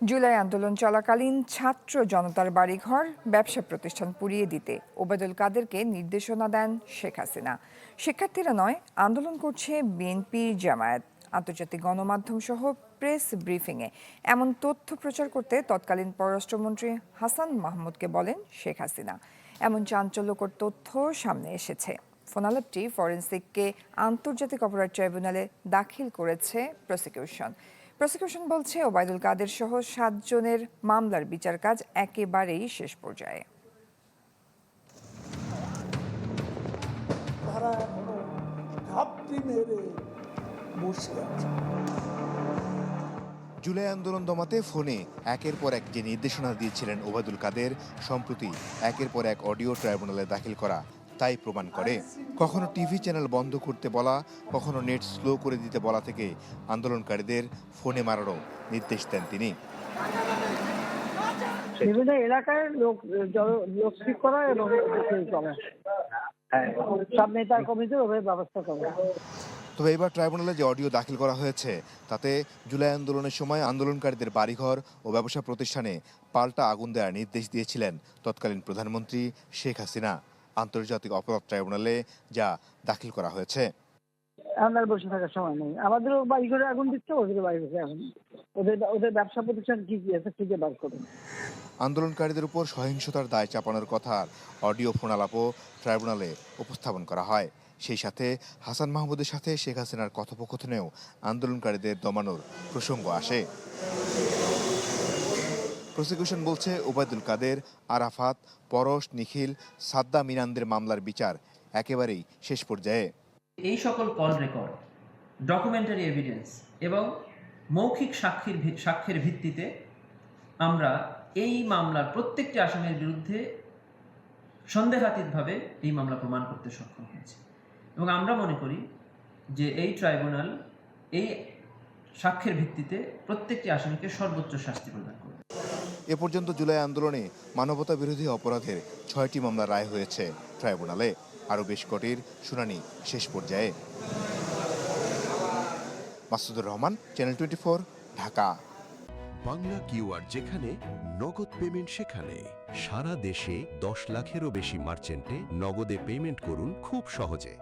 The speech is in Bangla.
জুলাই আন্দোলন চলাকালীন ছাত্র জনতার বাড়িঘর ব্যবসা প্রতিষ্ঠান পুড়িয়ে দিতে ওবায়দুল কাদেরকে নির্দেশনা দেন শেখ হাসিনা। শিক্ষার্থীরা নয়, আন্দোলন করছে বিএনপি জামায়াত। আন্তর্জাতিক গণমাধ্যম সহ প্রেস ব্রিফিংয়ে এমন তথ্য প্রচার করতে তৎকালীন পররাষ্ট্রমন্ত্রী হাসান মাহমুদকে বলেন শেখ হাসিনা। এমন চাঞ্চল্যকর তথ্য সামনে এসেছে। ফোনালাপটি ফরেনসিককে আন্তর্জাতিক অপরাধ ট্রাইব্যুনালে দাখিল করেছে প্রসিকিউশন বলছে ওবায়দুল কাদের সহ ৭ জনের মামলার বিচার কাজ একেবারেই শেষ পর্যায়ে। জুলাই আন্দোলন দমাতে ফোনে একের পর এক যে নির্দেশনা দিয়েছিলেন ওবায়দুল কাদের, সম্প্রতি একের পর এক অডিও ট্রাইব্যুনালে দাখিল করা তাই প্রমাণ করে। কখনো টিভি চ্যানেল বন্ধ করতে বলা, কখনো নেট স্লো করে দিতে বলা থেকে আন্দোলনকারীদের ফোনে মারারও নির্দেশ দেন তিনি। বিভিন্ন এলাকায় লোক ঠিক করা এবং সব নেতা কমিটির ওভাবে ব্যবস্থা করা। তবে এবার ট্রাইব্যুনালে যে অডিও দাখিল করা হয়েছে তাতে জুলাই আন্দোলনের সময় আন্দোলনকারীদের বাড়িঘর ও ব্যবসা প্রতিষ্ঠানে পাল্টা আগুন দেওয়ার নির্দেশ দিয়েছিলেন তৎকালীন প্রধানমন্ত্রী শেখ হাসিনা। আন্তর্জাতিক অপরাধ ট্রাইব্যুনালে যা দাখিল করা হয়েছে। আমার বসে থাকার সময় নেই, আমাদেরও বাড়ি ঘরে আগুন দিচ্ছে, ওদের বাড়ি ঘরে আগুন, ওদের ব্যবসা প্রতিষ্ঠান কি কি আছে খুঁজে বার করুন। আন্দোলনকারীদের উপর সহিংসতার দায় চাপানোর কথার অডিও ফোনালাপও ট্রাইব্যুনালে উপস্থাপন করা হয়। সেই সাথে হাসান মাহমুদের সাথে শেখ হাসিনার কথোপকথনেও আন্দোলনকারীদের দমানোর প্রসঙ্গ আসে। প্রসিকিউশন বলছে ওবায়দুল কাদের, আরাফাত, পরশ, নিখিল, সাদ্দাম ইনানদের মামলার বিচার একেবারেই শেষ পর্যায়ে। এই সকল কল রেকর্ড, ডকুমেন্টারি এভিডেন্স এবং মৌখিক সাক্ষ্যের ভিত্তিতে আমরা এই মামলার প্রত্যেকটি আসামির বিরুদ্ধে সন্দেহাতীতভাবে এই মামলা প্রমাণ করতে সক্ষম হয়েছে এবং আমরা মনে করি যে এই ট্রাইব্যুনাল এই সাক্ষ্যের ভিত্তিতে প্রত্যেকটি আসামিকে সর্বোচ্চ শাস্তি প্রদান করবে। এ পর্যন্ত জুলাই আন্দোলনে মানবতা বিরোধী অপরাধের ৬টি মামলা রায় হয়েছে ট্রাইব্যুনালে। আরও বেশ কটির শুনানি শেষ পর্যায়ে। মাসুদুর রহমান, চ্যানেল 24, ঢাকা। বাংলা কিউআর যেখানে নগদ পেমেন্ট সেখানে। সারা দেশে ১০ লাখেরও বেশি মার্চেন্টে নগদে পেমেন্ট করুন খুব সহজে।